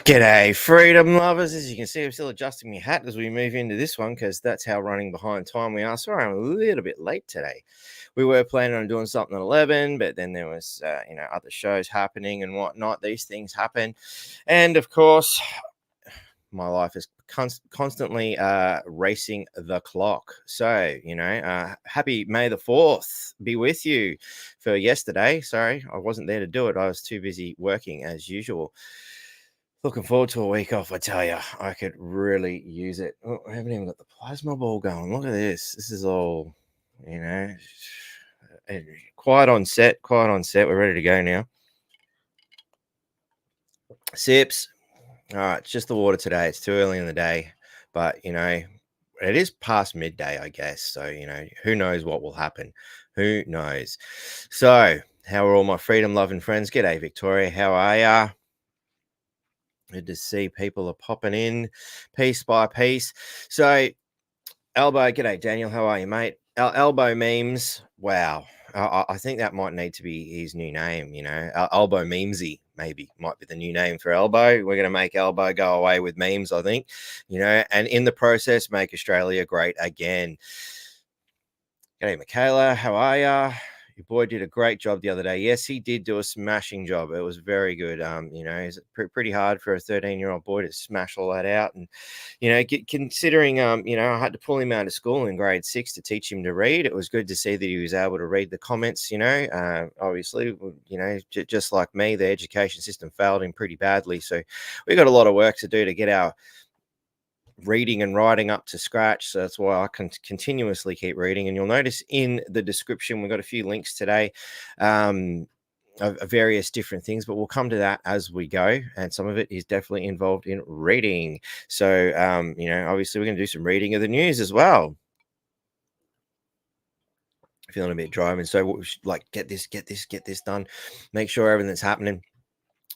G'day, freedom lovers. As you can see, I'm still adjusting my hat as we move into this one because that's how running behind time we are. Sorry, I'm a little bit late today. We were planning on doing something at 11, but then there was, other shows happening and whatnot. These things happen. And of course, my life is constantly racing the clock. So, happy May the 4th be with you for yesterday. Sorry, I wasn't there to do it. I was too busy working as usual. Looking forward to a week off, I tell you. I could really use it. Oh, I haven't even got the plasma ball going. Look at this. This is all, quiet on set. We're ready to go now. Sips. All right, it's just the water today. It's too early in the day, but, it is past midday, I guess. So, who knows what will happen? Who knows? So, how are all my freedom-loving friends? G'day, Victoria. How are ya? Good to see people are popping in piece by piece. So, Elbow, g'day, Daniel. How are you, mate? Elbow memes. Wow. I think that might need to be his new name, Elbow Memesy, maybe, might be the new name for Elbow. We're going to make Elbow go away with memes, I think, and in the process, make Australia great again. G'day, Michaela. How are ya? Your boy did a great job the other day. Yes, he did do a smashing job. It was very good. It's pretty hard for a 13-year-old boy to smash all that out. And, considering, I had to pull him out of school in grade 6 to teach him to read. It was good to see that he was able to read the comments, obviously, just like me, the education system failed him pretty badly. So we got a lot of work to do to get our reading and writing up to scratch. So that's why I can continuously keep reading. And you'll notice in the description, we've got a few links today of various different things, but we'll come to that as we go. And some of it is definitely involved in reading. So, obviously we're going to do some reading of the news as well. Feeling a bit driving. So get this done. Make sure everything's happening.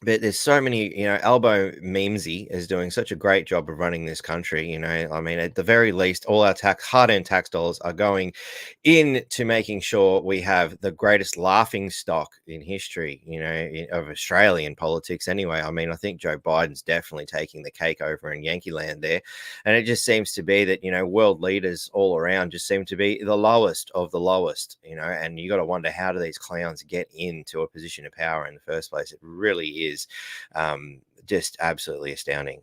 But there's so many, Elbow Memesy is doing such a great job of running this country. At the very least, all our hard-earned tax dollars are going into making sure we have the greatest laughing stock in history, of Australian politics anyway. I think Joe Biden's definitely taking the cake over in Yankee land there. And it just seems to be that, world leaders all around just seem to be the lowest of the lowest, and you got to wonder, how do these clowns get into a position of power in the first place? It really is just absolutely astounding.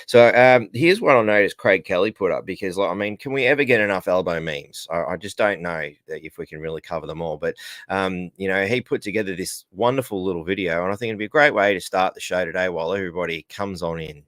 So here's what I noticed Craig Kelly put up, because can we ever get enough Elbow memes? I just don't know if we can really cover them all, but he put together this wonderful little video, and I think it'd be a great way to start the show today while everybody comes on in.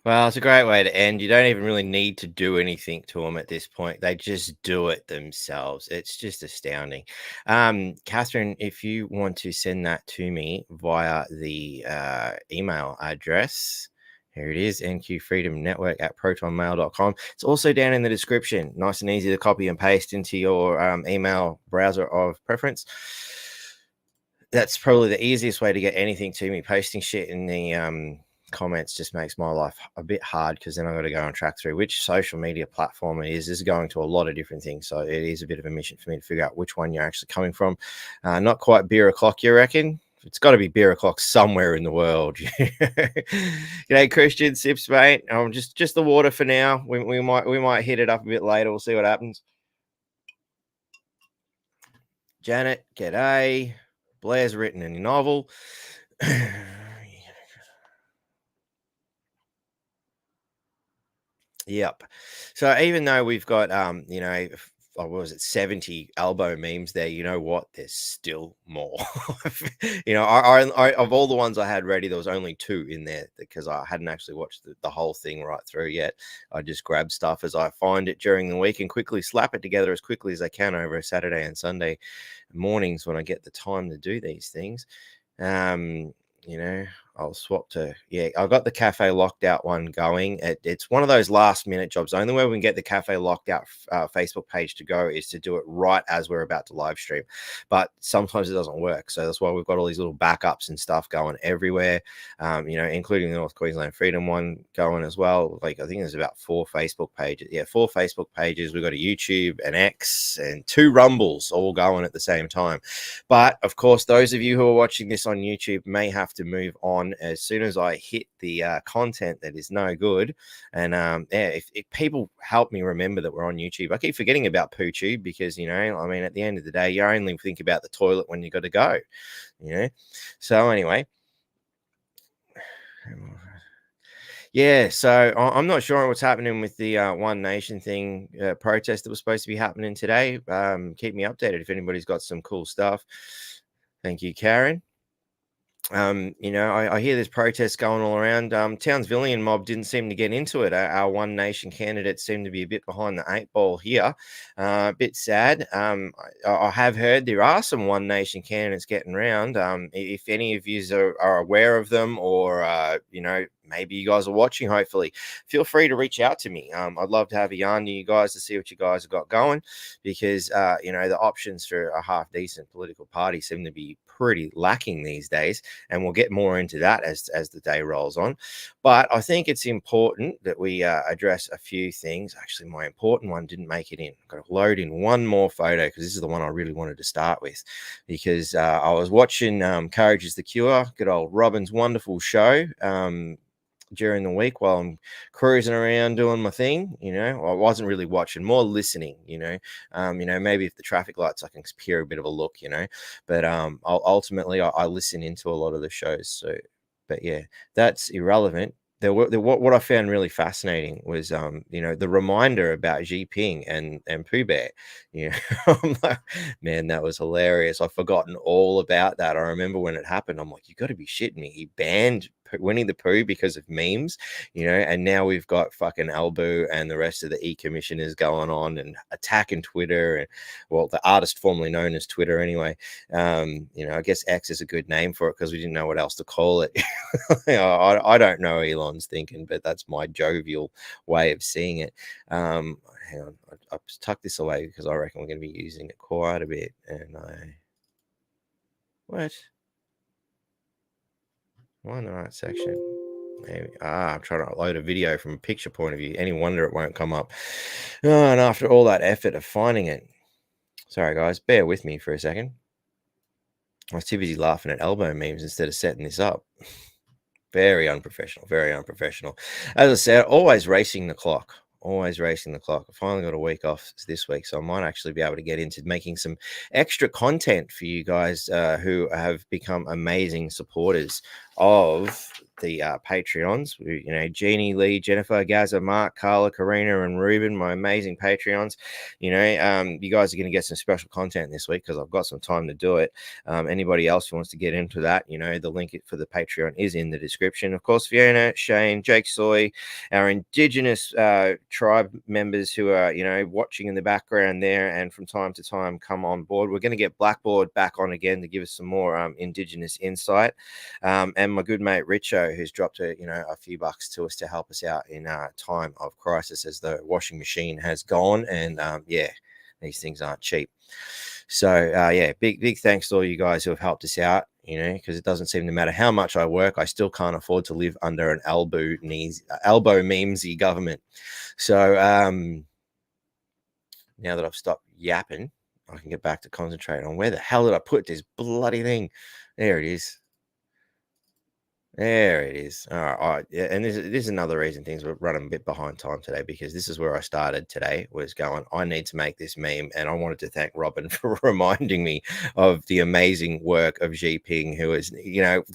Well, it's a great way to end. You don't even really need to do anything to them at this point. They just do it themselves. It's just astounding. Catherine, if you want to send that to me via the email address, here it is, NQ Freedom Network at protonmail.com. It's also down in the description. Nice and easy to copy and paste into your email browser of preference. That's probably the easiest way to get anything to me. Posting shit in the comments just makes my life a bit hard because then I've got to go and track through which social media platform it is. This is going to a lot of different things. So it is a bit of a mission for me to figure out which one you're actually coming from. Not quite beer o'clock, you reckon? It's got to be beer o'clock somewhere in the world. G'day, Christian Sips, mate. Just the water for now. We might hit it up a bit later. We'll see what happens. Janet, g'day. Blair's written a novel. Yep. So even though we've got what was it, 70 elbow memes there, you know what? There's still more. I of all the ones I had ready, there was only 2 in there because I hadn't actually watched the whole thing right through yet. I just grab stuff as I find it during the week and quickly slap it together as quickly as I can over a Saturday and Sunday mornings when I get the time to do these things. I'll swap to, I got the Cafe Locked Out one going. It's one of those last minute jobs. The only way we can get the Cafe Locked Out Facebook page to go is to do it right as we're about to live stream. But sometimes it doesn't work. So that's why we've got all these little backups and stuff going everywhere, including the North Queensland Freedom one going as well. Like, I think there's about 4 Facebook pages. Yeah, 4 Facebook pages. We've got a YouTube, an X, and 2 Rumbles all going at the same time. But of course, those of you who are watching this on YouTube may have to move on as soon as I hit the content that is no good. And if people help me remember that we're on YouTube, I keep forgetting about PooTube because, at the end of the day, you only think about the toilet when you got to go, So anyway. Yeah, so I'm not sure what's happening with the One Nation thing protest that was supposed to be happening today. Keep me updated if anybody's got some cool stuff. Thank you, Karen. I hear there's protests going all around. Townsvillian mob didn't seem to get into it. Our One Nation candidates seem to be a bit behind the 8 ball here. A bit sad. I have heard there are some One Nation candidates getting around. If any of you are aware of them or, maybe you guys are watching, hopefully, feel free to reach out to me. I'd love to have a yarn to you guys to see what you guys have got going because, the options for a half decent political party seem to be pretty lacking these days. And we'll get more into that as the day rolls on. But I think it's important that we address a few things. Actually, my important one didn't make it in. I've got to load in one more photo because this is the one I really wanted to start with because I was watching Courage is the Cure, good old Robin's wonderful show. During the week while I'm cruising around doing my thing, I wasn't really watching, more listening, maybe if the traffic lights, I can hear a bit of a look, but ultimately I listen into a lot of the shows. So, but yeah, that's irrelevant. What I found really fascinating was, the reminder about Xi Ping and Pooh Bear. I'm like, man, that was hilarious. I've forgotten all about that. I remember when it happened. I'm like, you got to be shitting me. He banned Winnie the Pooh because of memes, and now we've got fucking Albu and the rest of the e-commissioners going on and attacking Twitter and, well, the artist formerly known as Twitter anyway. I guess X is a good name for it because we didn't know what else to call it. I don't know Elon's thinking, but that's my jovial way of seeing it. Hang on, I've tucked this away because I reckon we're going to be using it quite a bit. And what? Why in the right section? Maybe. I'm trying to load a video from a picture point of view. Any wonder it won't come up. Oh, and after all that effort of finding it. Sorry, guys. Bear with me for a second. I was too busy laughing at elbow memes instead of setting this up. Very unprofessional. Very unprofessional. As I said, always racing the clock. Always racing the clock. I finally got a week off this week, so I might actually be able to get into making some extra content for you guys who have become amazing supporters of the Patreons. Jeannie, Lee, Jennifer, Gaza, Mark, Carla, Karina, and Ruben, my amazing Patreons. You guys are going to get some special content this week because I've got some time to do it. Anybody else who wants to get into that, the link for the Patreon is in the description. Of course, Fiona, Shane, Jake Soy, our Indigenous tribe members who are, watching in the background there and from time to time come on board. We're going to get Blackboard back on again to give us some more Indigenous insight. And my good mate Richo, who's dropped a few bucks to us to help us out in time of crisis as the washing machine has gone. And these things aren't cheap. So big thanks to all you guys who have helped us out. Because it doesn't seem to matter how much I work, I still can't afford to live under an elbow memesy government. So now that I've stopped yapping, I can get back to concentrating on where the hell did I put this bloody thing? There it is. There it is. All right. Yeah, and this is another reason things were running a bit behind time today, because this is where I started today, was going, I need to make this meme. And I wanted to thank Robin for reminding me of the amazing work of Xi Ping, who is,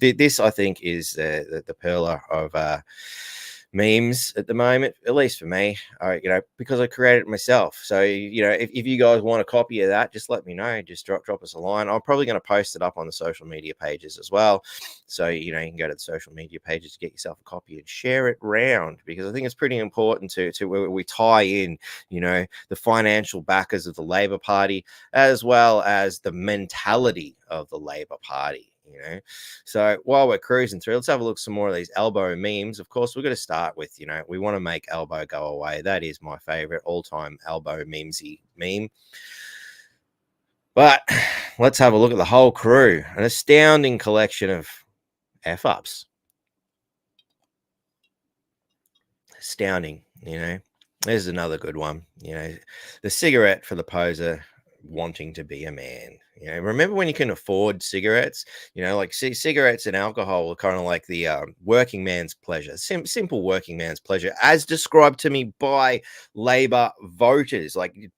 this I think is the perler of memes at the moment, at least for me, because I created it myself. So, if you guys want a copy of that, just let me know. Just drop us a line. I'm probably going to post it up on the social media pages as well. So, you can go to the social media pages to get yourself a copy and share it around, because I think it's pretty important to where we tie in, the financial backers of the Labor Party, as well as the mentality of the Labor Party. So while we're cruising through, let's have a look at some more of these elbow memes. Of course, we're going to start with, we want to make elbow go away. That is my favorite all-time elbow memesy meme. But let's have a look at the whole crew. An astounding collection of F-ups. Astounding, There's another good one, the cigarette for the poser wanting to be a man. Remember when you can afford cigarettes? Like cigarettes and alcohol are kind of like the working man's pleasure, simple working man's pleasure, as described to me by Labor voters. Like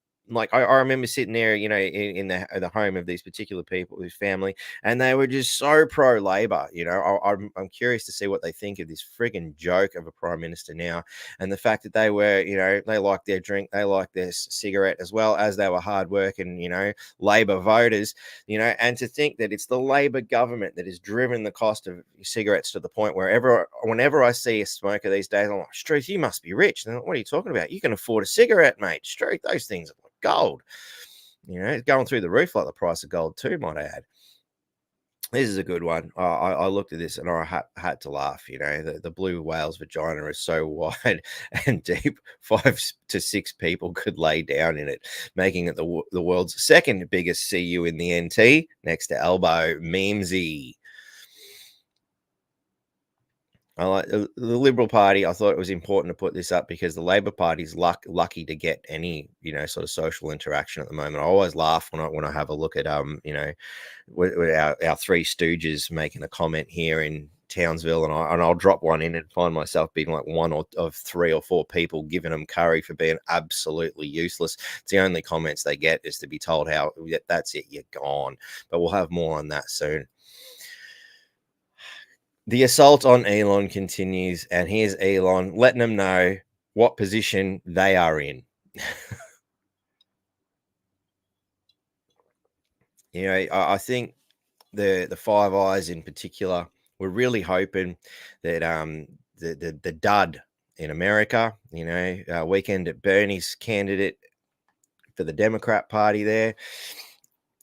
I remember sitting there, in the home of these particular people, this family, and they were just so pro Labor. I'm curious to see what they think of this frigging joke of a prime minister now, and the fact that they were, they liked their drink, they liked their cigarette, as well as they were hardworking, Labor voters, and to think that it's the Labor government that has driven the cost of cigarettes to the point where whenever I see a smoker these days, I'm like, Struth, you must be rich. Like, what are you talking about? You can afford a cigarette, mate. Struth, those things are like gold. It's going through the roof like the price of gold too, might I add. This is a good one. I looked at this and I had to laugh. The blue whale's vagina is so wide and deep, 5 to 6 people could lay down in it, making it the world's second biggest CU in the NT, next to elbow memesy. I like the Liberal Party. I thought it was important to put this up because the Labor Party is lucky to get any, sort of social interaction at the moment. I always laugh when I have a look at with our three stooges making a comment here in Townsville, and I'll drop one in and find myself being like one of 3 or 4 people giving them curry for being absolutely useless. It's the only comments they get is to be told how that's it, you're gone. But we'll have more on that soon. The assault on Elon continues, and here's Elon letting them know what position they are in. I think the Five Eyes in particular were really hoping that the dud in America, Weekend at Bernie's candidate for the Democrat Party there,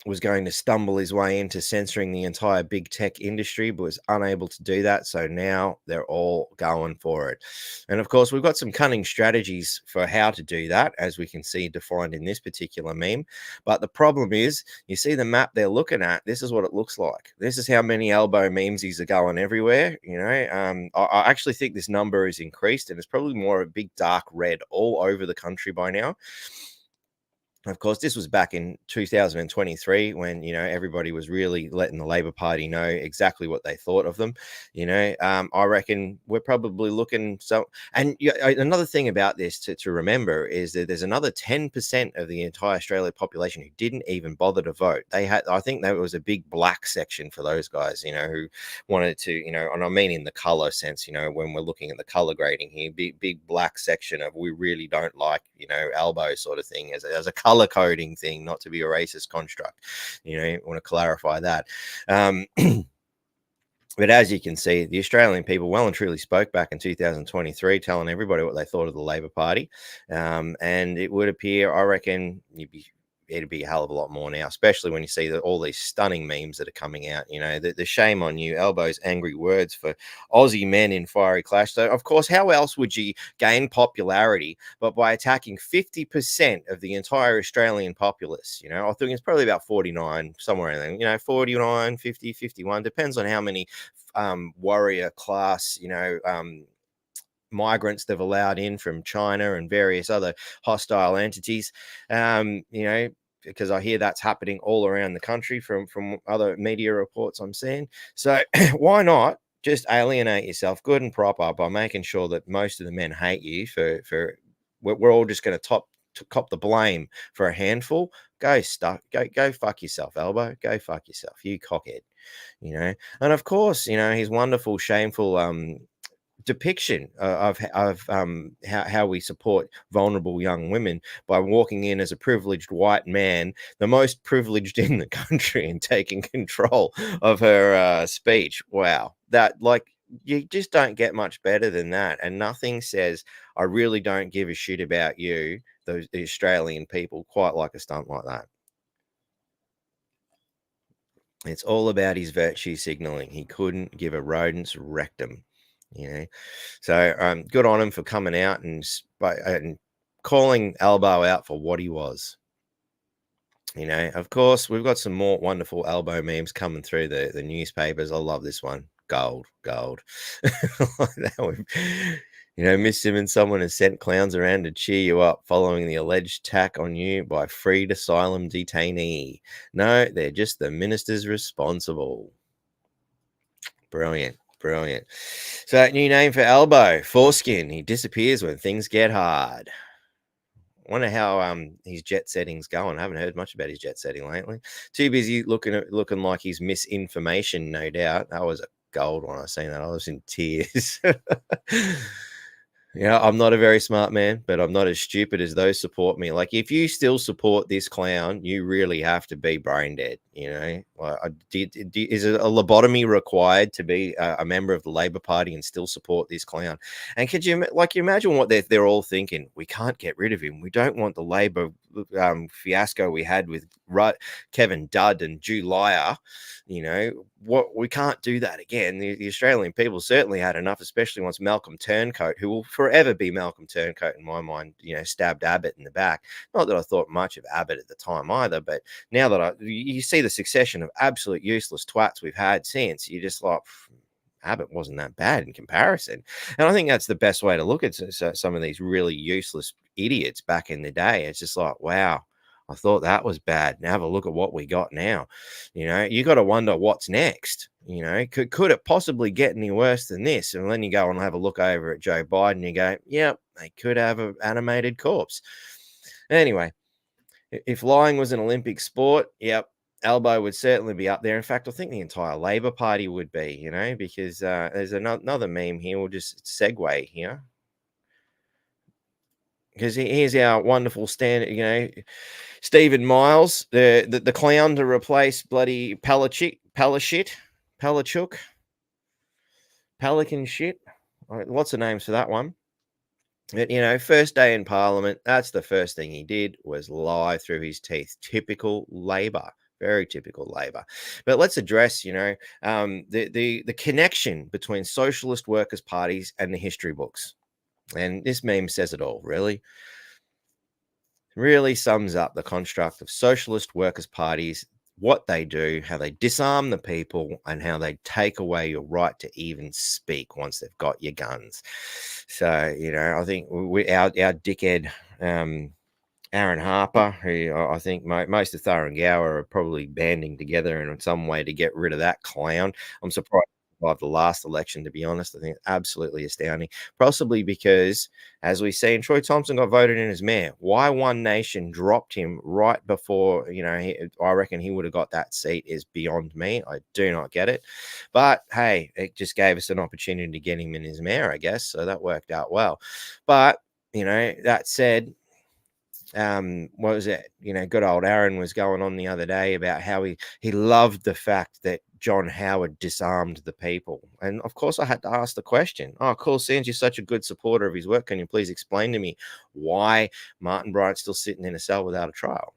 was going to stumble his way into censoring the entire big tech industry, but was unable to do that. So now they're all going for it. And of course, we've got some cunning strategies for how to do that, as we can see defined in this particular meme. But the problem is, you see the map they're looking at, this is what it looks like. This is how many elbow memesies are going everywhere. I actually think this number is increased, and it's probably more a big dark red all over the country by now. Of course, this was back in 2023 when, everybody was really letting the Labor Party know exactly what they thought of them. I reckon we're probably looking so. And another thing about this to remember is that there's another 10% of the entire Australia population who didn't even bother to vote. I think there was a big black section for those guys, who wanted to, and I mean in the color sense, when we're looking at the color grading here, big black section of we really don't like, elbow sort of thing as a color coding thing, not to be a racist construct. I want to clarify that. But as you can see, the Australian people well and truly spoke back in 2023, telling everybody what they thought of the Labor Party. And it would appear, I reckon, it'd be a hell of a lot more now, especially when you see all these stunning memes that are coming out. The shame on you, Elbow's angry words for Aussie men in fiery clash. So, of course, how else would you gain popularity but by attacking 50% of the entire Australian populace? I think it's probably about 49, somewhere in there, 49, 50, 51, depends on how many warrior class, migrants they've allowed in from China and various other hostile entities. Because I hear that's happening all around the country from other media reports I'm seeing. So why not just alienate yourself good and proper by making sure that most of the men hate you for we're all just going to cop the blame for a handful. Go fuck yourself, Elbow. Go fuck yourself, you cockhead. And of course, his wonderful, shameful depiction of how we support vulnerable young women by walking in as a privileged white man, the most privileged in the country, and taking control of her speech. Wow, that you just don't get much better than that. And nothing says I really don't give a shit about you, the Australian people, quite like a stunt like that. It's all about his virtue signaling. He couldn't give a rodent's rectum. So good on him for coming out and calling Elbow out for what he was. Of course, we've got some more wonderful Elbow memes coming through the newspapers. I love this one. Gold. Miss Simmons, someone has sent clowns around to cheer you up following the alleged attack on you by freed asylum detainee. No, they're just the ministers responsible. Brilliant. So, new name for Elbow, Foreskin. He disappears when things get hard. I wonder how his jet setting's going. I haven't heard much about his jet setting lately. Too busy looking like he's misinformation, no doubt. That was a gold when I seen that. I was in tears. I'm not a very smart man, but I'm not as stupid as those support me. Like, if you still support this clown, you really have to be brain dead. Is a lobotomy required to be a member of the Labor Party and still support this clown? And could you imagine what they're all thinking? We can't get rid of him. We don't want the Labor fiasco we had with Kevin Dudd and Julia. We can't do that again. The Australian people certainly had enough, especially once Malcolm Turncoat, who will forever be Malcolm Turncoat in my mind, stabbed Abbott in the back. Not that I thought much of Abbott at the time either, but now that you see the succession of absolute useless twats we've had since, you're just like, Abbott wasn't that bad in comparison. And I think that's the best way to look at some of these really useless idiots back in the day. It's just like, wow, I thought that was bad. Now have a look at what we got now. You got to wonder what's next. Could it possibly get any worse than this? And then you go and have a look over at Joe Biden and you go, yep, they could have an animated corpse. Anyway, if lying was an Olympic sport, yep, Elbow would certainly be up there. In fact, I think the entire Labor Party would be, because there's another meme here. We'll just segue here. Because here's our wonderful stand, Stephen Miles, the clown to replace bloody Palachuk, Pelican shit. Lots of names for that one. But, first day in Parliament, that's the first thing he did was lie through his teeth. Typical Labor. Very typical Labor. But let's address, the connection between socialist workers' parties and the history books. And this meme says it all, really. Really sums up the construct of socialist workers' parties, what they do, how they disarm the people, and how they take away your right to even speak once they've got your guns. So, I think our dickhead Aaron Harper, who I think most of Gower are probably banding together in some way to get rid of that clown. I'm surprised he survived the last election, to be honest. I think it's absolutely astounding. Possibly because, as we see, Troy Thompson got voted in as mayor. Why One Nation dropped him right before, I reckon he would have got that seat is beyond me. I do not get it. But hey, it just gave us an opportunity to get him in as mayor, I guess. So that worked out well. But, that said, what was it? Good old Aaron was going on the other day about how he loved the fact that John Howard disarmed the people. And of course, I had to ask the question. Oh, cool. Since you're such a good supporter of his work, can you please explain to me why Martin Bryant's still sitting in a cell without a trial?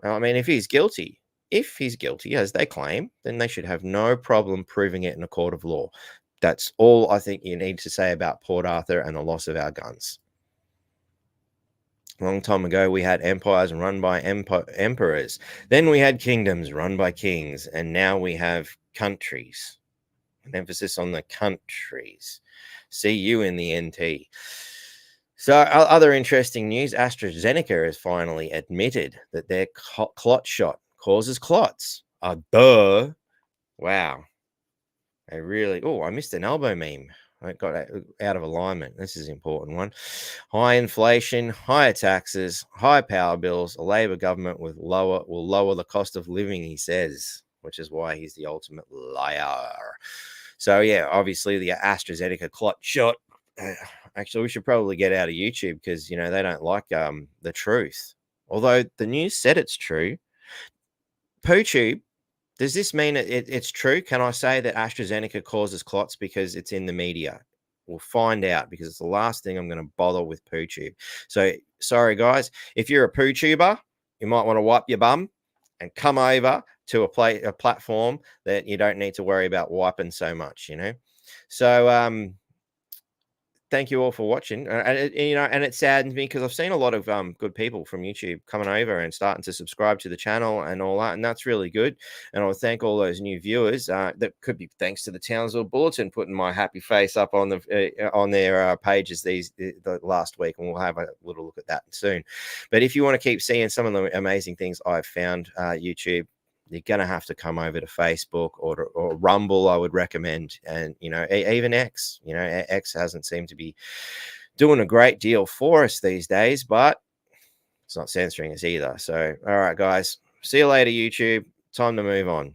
Well, I mean, if he's guilty, as they claim, then they should have no problem proving it in a court of law. That's all I think you need to say about Port Arthur and the loss of our guns. A long time ago, we had empires run by emperors. Then we had kingdoms run by kings. And now we have countries. An emphasis on the countries. See you in the NT. So, other interesting news, AstraZeneca has finally admitted that their clot shot causes clots. Duh. Wow. I missed an elbow meme. I got out of alignment. This is an important one. High inflation, higher taxes, high power bills. A Labor government will lower the cost of living, he says, which is why he's the ultimate liar. So, yeah, obviously the AstraZeneca clot shot. Actually, we should probably get out of YouTube because, they don't like the truth. Although the news said it's true. PooTube, does this mean it's true? Can I say that AstraZeneca causes clots because it's in the media? We'll find out because it's the last thing I'm going to bother with PooTube. So, sorry, guys. If you're a PooTuber, you might want to wipe your bum and come over to a platform that you don't need to worry about wiping so much, So, thank you all for watching. And it saddens me because I've seen a lot of good people from YouTube coming over and starting to subscribe to the channel and all that, and that's really good. And I want to thank all those new viewers. That could be thanks to the Townsville Bulletin putting my happy face up on their pages the last week, and we'll have a little look at that soon. But if you want to keep seeing some of the amazing things I've found, YouTube, you're going to have to come over to Facebook or Rumble, I would recommend. And, even X, X hasn't seemed to be doing a great deal for us these days, but it's not censoring us either. So, all right, guys, see you later, YouTube. Time to move on.